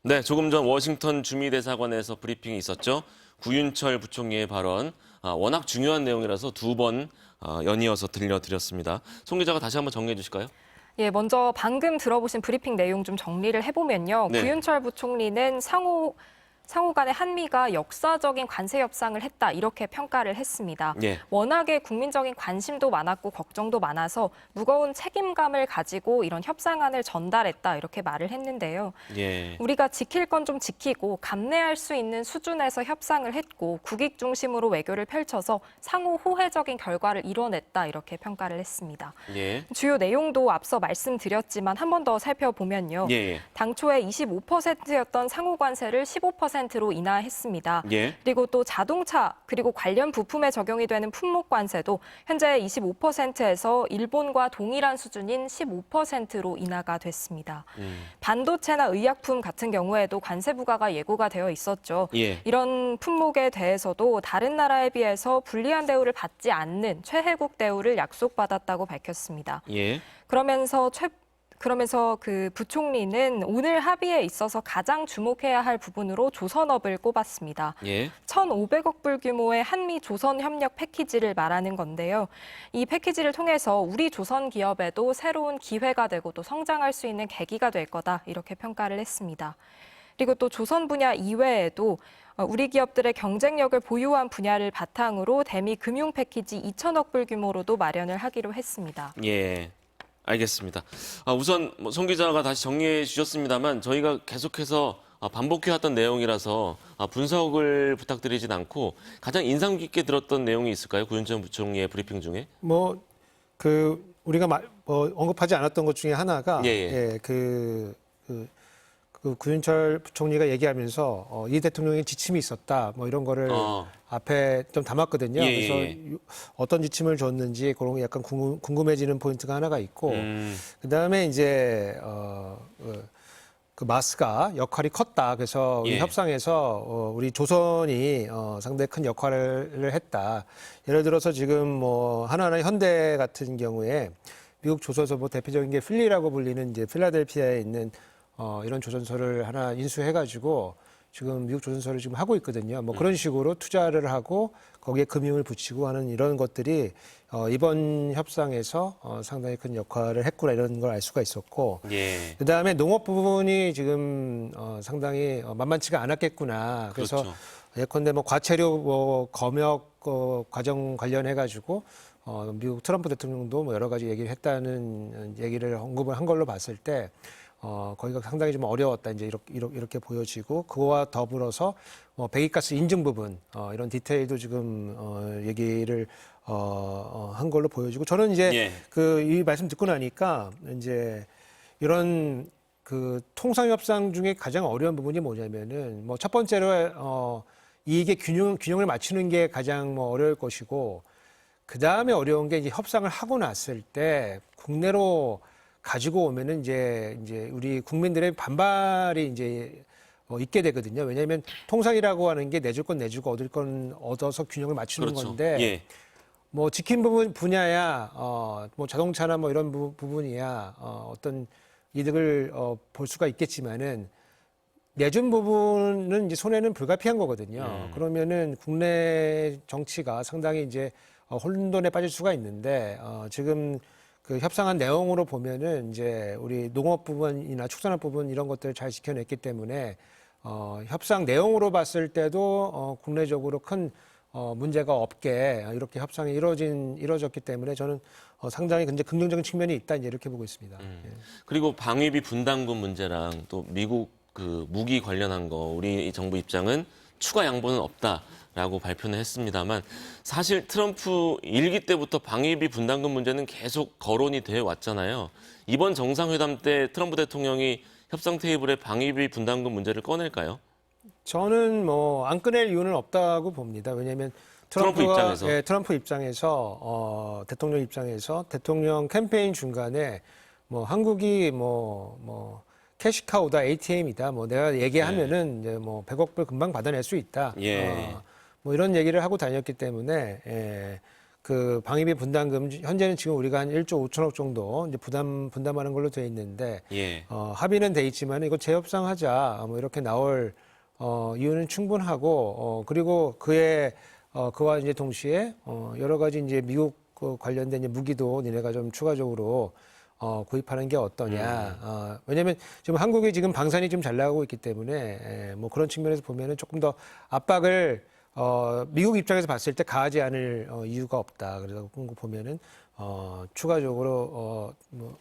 네, 조금 전 워싱턴 주미대사관에서 브리핑이 있었죠. 구윤철 부총리의 발언, 워낙 중요한 내용이라서 두 번 연이어서 들려드렸습니다. 송 기자가 다시 한번 정리해 주실까요? 예, 먼저 방금 들어보신 브리핑 내용 좀 정리를 해보면요. 네. 구윤철 부총리는 상호 간의 한미가 역사적인 관세 협상을 했다 이렇게 평가를 했습니다. 예. 워낙에 국민적인 관심도 많았고 걱정도 많아서 무거운 책임감을 가지고 이런 협상안을 전달했다 이렇게 말을 했는데요. 예. 우리가 지킬 건 좀 지키고 감내할 수 있는 수준에서 협상을 했고 국익 중심으로 외교를 펼쳐서 상호 호혜적인 결과를 이뤄냈다 이렇게 평가를 했습니다. 예. 주요 내용도 앞서 말씀드렸지만 한 번 더 살펴보면요. 예. 당초에 25%였던 상호 관세를 15%로 인하했습니다. 예. 그리고 또 자동차 그리고 관련 부품에 적용이 되는 품목 관세도 현재 25%에서 일본과 동일한 수준인 15%로 인하가 됐습니다. 반도체나 의약품 같은 경우에도 관세 부과가 예고가 되어 있었죠. 예. 이런 품목에 대해서도 다른 나라에 비해서 불리한 대우를 받지 않는 최혜국 대우를 약속받았다고 밝혔습니다. 예. 그러면서 그 부총리는 오늘 합의에 있어서 가장 주목해야 할 부분으로 조선업을 꼽았습니다. 예. 1,500억 불 규모의 한미 조선 협력 패키지를 말하는 건데요. 이 패키지를 통해서 우리 조선 기업에도 새로운 기회가 되고 또 성장할 수 있는 계기가 될 거다 이렇게 평가를 했습니다. 그리고 또 조선 분야 이외에도 우리 기업들의 경쟁력을 보유한 분야를 바탕으로 대미 금융 패키지 2천억 불 규모로도 마련을 하기로 했습니다. 예. 알겠습니다. 우선 송 기자가 다시 정리해 주셨습니다만 저희가 계속해서 반복해왔던 내용이라서 분석을 부탁드리진 않고 가장 인상 깊게 들었던 내용이 있을까요? 구윤철 부총리의 브리핑 중에? 우리가 언급하지 않았던 것 중에 하나가 구윤철 부총리가 얘기하면서 이 대통령의 지침이 있었다 뭐 이런 거를 앞에 좀 담았거든요. 그래서 어떤 지침을 줬는지 그런 게 약간 궁금해지는 포인트가 하나가 있고 그다음에 이제 그 마스가 역할이 컸다. 그래서 우리 협상에서 우리 조선이 상당히 큰 역할을 했다. 예를 들어서 지금 뭐 하나하나 현대 같은 경우에 미국 조선소 뭐 대표적인 게 필리라고 불리는 이제 필라델피아에 있는 이런 조선소를 하나 인수해가지고 지금 미국 조선소를 지금 하고 있거든요. 뭐 그런 식으로 투자를 하고 거기에 금융을 붙이고 하는 이런 것들이 이번 협상에서 상당히 큰 역할을 했구나 이런 걸 알 수가 있었고 그다음에 농업 부분이 지금 상당히 만만치가 않았겠구나. 그래서 그렇죠. 예컨대 뭐 과체류 뭐 검역 과정 관련해 가지고 미국 트럼프 대통령도 뭐 여러 가지 얘기를 했다는 얘기를 언급을 한 걸로 봤을 때 거기가 상당히 좀 어려웠다 이제 이렇게 보여지고 그거와 더불어서 배기가스 인증 부분 이런 디테일도 지금 얘기를 한 걸로 보여지고 저는 이제 이 말씀 듣고 나니까 이제 이런 그 통상 협상 중에 가장 어려운 부분이 뭐냐면은 뭐 첫 번째로 이익의 균형을 맞추는 게 가장 뭐 어려울 것이고 그 다음에 어려운 게 이제 협상을 하고 났을 때 국내로 가지고 오면은 이제 우리 국민들의 반발이 이제 있게 되거든요. 왜냐하면 통상이라고 하는 게 내줄 건 내주고 얻을 건 얻어서 균형을 맞추는 건데 뭐 지킨 분야야 뭐 자동차나 뭐 이런 부분이야 어떤 이득을 볼 수가 있겠지만은 내준 부분은 이제 손해는 불가피한 거거든요. 그러면은 국내 정치가 상당히 이제 혼돈에 빠질 수가 있는데 지금 그 협상한 내용으로 보면은 이제 우리 농업 부분이나 축산업 부분 이런 것들을 잘 지켜냈기 때문에 협상 내용으로 봤을 때도 국내적으로 큰 문제가 없게 이렇게 협상이 이루어졌기 때문에 저는 상당히 굉장히 긍정적인 측면이 있다 이제 이렇게 보고 있습니다. 그리고 방위비 분담금 문제랑 또 미국 그 무기 관련한 거 우리 정부 입장은 추가 양보는 없다라고 발표는 했습니다만 사실 트럼프 일기 때부터 방위비 분담금 문제는 계속 거론이 되어 왔잖아요. 이번 정상회담 때 트럼프 대통령이 협상 테이블에 방위비 분담금 문제를 꺼낼까요? 저는 뭐 안 꺼낼 이유는 없다고 봅니다. 왜냐하면 트럼프 입장에서 트럼프 입장에서 대통령 입장에서 대통령 캠페인 중간에 뭐 한국이 뭐 캐시카우다, ATM이다. 뭐 내가 얘기하면은 이제 뭐 100억 불 금방 받아낼 수 있다. 뭐 이런 얘기를 하고 다녔기 때문에 그 방위비 분담금 현재는 지금 우리가 한 1조 5천억 정도 이제 분담하는 걸로 돼 있는데 예. 합의는 돼 있지만 이거 재협상하자 뭐 이렇게 나올 이유는 충분하고 그리고 그와 이제 동시에 여러 가지 이제 미국 그 관련된 이제 무기도 니네가 좀 추가적으로 구입하는 게 어떠냐. 왜냐하면 지금 한국이 지금 방산이 좀 잘 나가고 있기 때문에 뭐 그런 측면에서 보면은 조금 더 압박을 미국 입장에서 봤을 때 가하지 않을 이유가 없다. 그래서 그런 거 보면은 추가적으로 뭐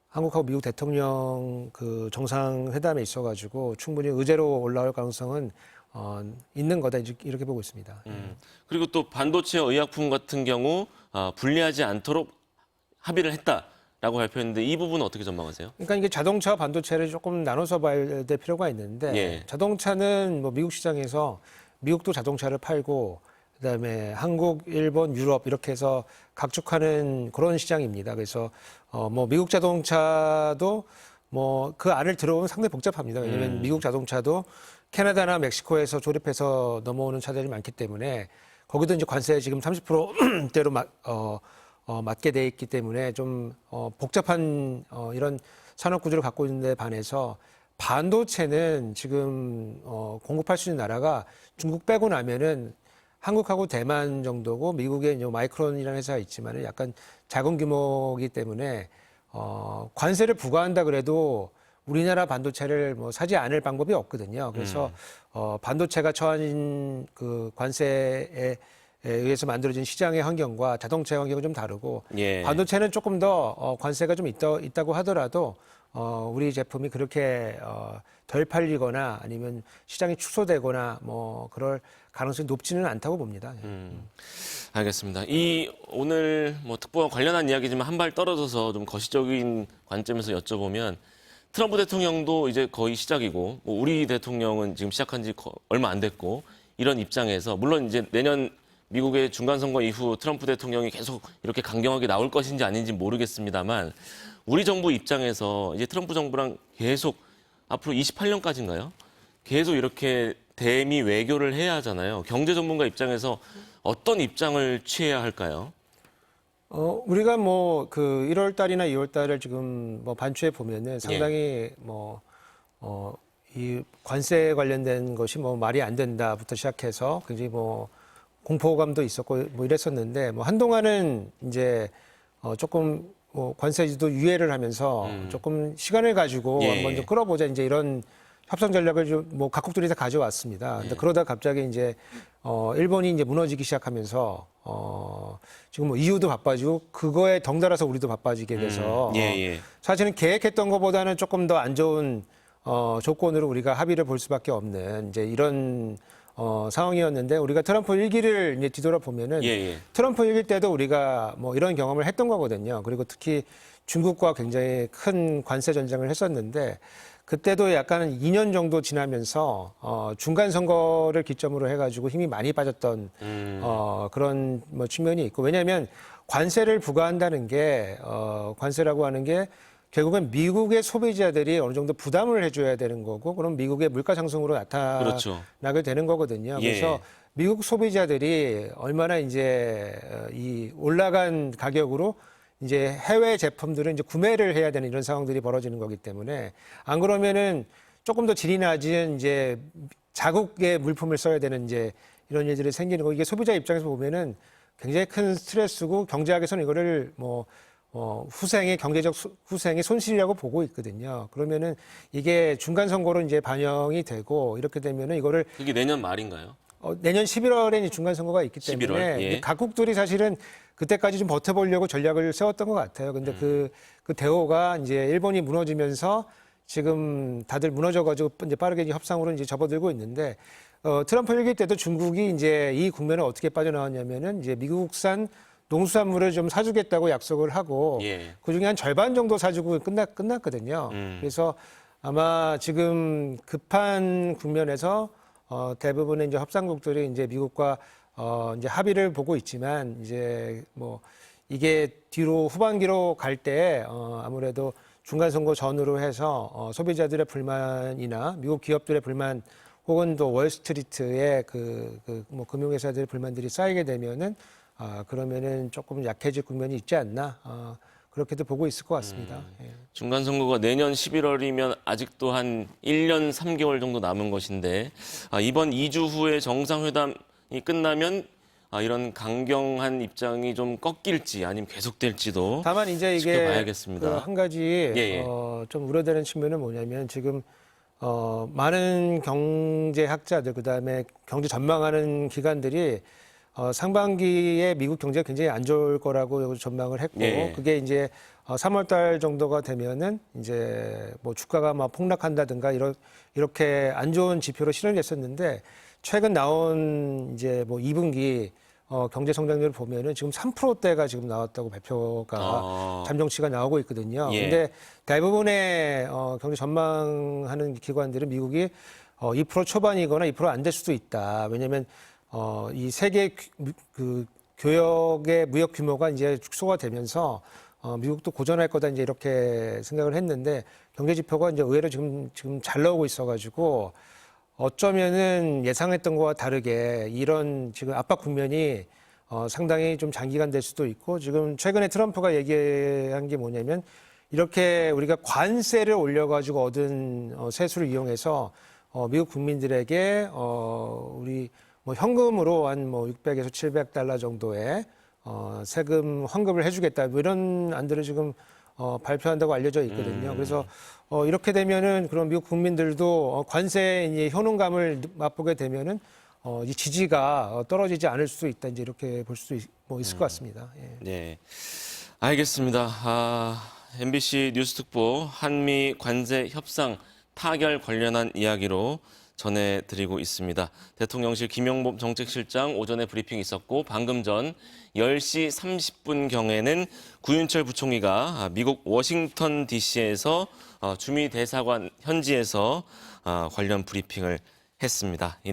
한국하고 미국 대통령 그 정상회담에 있어가지고 충분히 의제로 올라올 가능성은 있는 거다 이렇게 보고 있습니다. 그리고 또 반도체 의약품 같은 경우 분리하지 않도록 합의를 했다라고 발표했는데 이 부분은 어떻게 전망하세요? 그러니까 이게 자동차와 반도체를 조금 나눠서 봐야 될 필요가 있는데 예. 자동차는 뭐 미국 시장에서 미국도 자동차를 팔고 그다음에 한국, 일본, 유럽 이렇게 해서 각축하는 그런 시장입니다. 그래서 뭐 미국 자동차도 뭐 그 안을 들어보면 상당히 복잡합니다. 왜냐하면 미국 자동차도 캐나다나 멕시코에서 조립해서 넘어오는 차들이 많기 때문에 거기도 이제 관세 지금 30%대로 맞게 돼 있기 때문에 좀 복잡한 이런 산업 구조를 갖고 있는데 반해서 반도체는 지금 공급할 수 있는 나라가 중국 빼고 나면은 한국하고 대만 정도고 미국에 이제 마이크론이라는 회사가 있지만은 약간 작은 규모이기 때문에 관세를 부과한다 그래도 우리나라 반도체를 뭐 사지 않을 방법이 없거든요. 그래서 반도체가 처한 그 관세에 의해서 만들어진 시장의 환경과 자동차의 환경은 좀 다르고 예. 반도체는 조금 더 관세가 좀 있다고 하더라도 우리 제품이 그렇게 덜 팔리거나 아니면 시장이 축소되거나 뭐 그럴 가능성이 높지는 않다고 봅니다. 알겠습니다. 이 오늘 뭐 특보와 관련한 이야기지만 한 발 떨어져서 좀 거시적인 관점에서 여쭤보면 트럼프 대통령도 이제 거의 시작이고 뭐 우리 대통령은 지금 시작한 지 얼마 안 됐고 이런 입장에서 물론 이제 내년 미국의 중간선거 이후 트럼프 대통령이 계속 이렇게 강경하게 나올 것인지 아닌지 모르겠습니다만 우리 정부 입장에서 이제 트럼프 정부랑 계속 앞으로 28년까지인가요? 계속 이렇게 대미 외교를 해야 하잖아요. 경제 전문가 입장에서 어떤 입장을 취해야 할까요? 우리가 뭐 그 1월 달이나 2월 달을 지금 뭐 반추해 보면은 상당히 이 관세 관련된 것이 뭐 말이 안 된다부터 시작해서 굉장히 뭐 공포감도 있었고 뭐 이랬었는데 뭐 한동안은 이제 조금 뭐 관세지도 유예를 하면서 조금 시간을 가지고 예. 한번 좀 끌어보자 이제 이런 협상 전략을 좀 뭐 각국들이 다 가져왔습니다. 근데 그러다 갑자기 이제 일본이 이제 무너지기 시작하면서 지금 뭐 EU도 바빠지고 그거에 덩달아서 우리도 바빠지게 돼서 사실은 계획했던 것보다는 조금 더 안 좋은 조건으로 우리가 합의를 볼 수밖에 없는 이제 이런 상황이었는데 우리가 트럼프 1기를 이제 뒤돌아보면은 트럼프 1기 때도 우리가 뭐 이런 경험을 했던 거거든요. 그리고 특히 중국과 굉장히 큰 관세 전쟁을 했었는데 그때도 약간 2년 정도 지나면서 중간 선거를 기점으로 해가지고 힘이 많이 빠졌던 그런 뭐 측면이 있고 왜냐하면 관세를 부과한다는 게 관세라고 하는 게 결국은 미국의 소비자들이 어느 정도 부담을 해줘야 되는 거고 그럼 미국의 물가 상승으로 나타나게 되는 거거든요. 그래서 미국 소비자들이 얼마나 이제 이 올라간 가격으로 이제 해외 제품들은 이제 구매를 해야 되는 이런 상황들이 벌어지는 거기 때문에 안 그러면은 조금 더 질이 낮은 이제 자국의 물품을 써야 되는 이제 이런 일들이 생기는 거 이게 소비자 입장에서 보면은 굉장히 큰 스트레스고 경제학에서는 이거를 뭐 후생의 경제적 후생의 손실이라고 보고 있거든요. 그러면은 이게 중간 선거로 이제 반영이 되고 이렇게 되면은 이거를 그게 내년 말인가요? 내년 11월에 중간 선거가 있기 때문에 11월, 각국들이 사실은 그때까지 좀 버텨보려고 전략을 세웠던 것 같아요. 근데 그 대오가 이제 일본이 무너지면서 지금 다들 무너져가지고 이제 빠르게 이제 협상으로 이제 접어들고 있는데 트럼프 1기 때도 중국이 이제 이 국면을 어떻게 빠져나왔냐면은 이제 미국산 농수산물을 좀 사주겠다고 약속을 하고 그 중에 한 절반 정도 사주고 끝났거든요. 그래서 아마 지금 급한 국면에서 대부분의 이제 협상국들이 이제 미국과 이제 합의를 보고 있지만 이제 뭐 이게 뒤로 후반기로 갈 때 아무래도 중간 선거 전후로 해서 소비자들의 불만이나 미국 기업들의 불만 혹은 또 월스트리트의 뭐 금융회사들의 불만들이 쌓이게 되면은 그러면은 조금 약해질 국면이 있지 않나 그렇게도 보고 있을 것 같습니다. 예. 중간 선거가 내년 11월이면 아직도 한 1년 3개월 정도 남은 것인데 이번 2주 후에 정상회담이 끝나면 이런 강경한 입장이 좀 꺾일지 아니면 계속될지도 다만 이제 이게 지켜봐야겠습니다. 그 한 가지 예. 좀 우려되는 측면은 뭐냐면 지금 많은 경제학자들 그다음에 경제 전망하는 기관들이 상반기에 미국 경제가 굉장히 안 좋을 거라고 전망을 했고 예. 그게 이제 3월 달 정도가 되면은 이제 뭐 주가가 막 폭락한다든가 이렇게 안 좋은 지표로 실현이 됐었는데 최근 나온 이제 뭐 2분기 경제 성장률을 보면은 지금 3%대가 지금 나왔다고 발표가 잠정치가 나오고 있거든요. 예. 근데 대부분의 경제 전망하는 기관들은 미국이 2% 초반이거나 2% 안 될 수도 있다. 왜냐하면 이 세계 그 교역의 무역 규모가 이제 축소가 되면서 미국도 고전할 거다 이제 이렇게 생각을 했는데 경제 지표가 이제 의외로 지금 잘 나오고 있어가지고 어쩌면은 예상했던 것과 다르게 이런 지금 압박 국면이 상당히 좀 장기간 될 수도 있고 지금 최근에 트럼프가 얘기한 게 뭐냐면 이렇게 우리가 관세를 올려가지고 얻은 세수를 이용해서 미국 국민들에게 우리 뭐 현금으로 한 뭐 600에서 700달러 정도의 세금 환급을 해주겠다 뭐 이런 안들을 지금 발표한다고 알려져 있거든요. 그래서 이렇게 되면은 그런 미국 국민들도 관세 이제 효능감을 맛보게 되면은 이 지지가 떨어지지 않을 수도 있다 이제 이렇게 볼 수도 있을 것 같습니다. 예. 네, 알겠습니다. MBC 뉴스특보 한미 관세 협상 타결 관련한 이야기로 전해드리고 있습니다. 대통령실 김용범 정책실장 오전에 브리핑 있었고 방금 전 10시 30분경에는 구윤철 부총리가 미국 워싱턴 DC에서 주미 대사관 현지에서 관련 브리핑을 했습니다.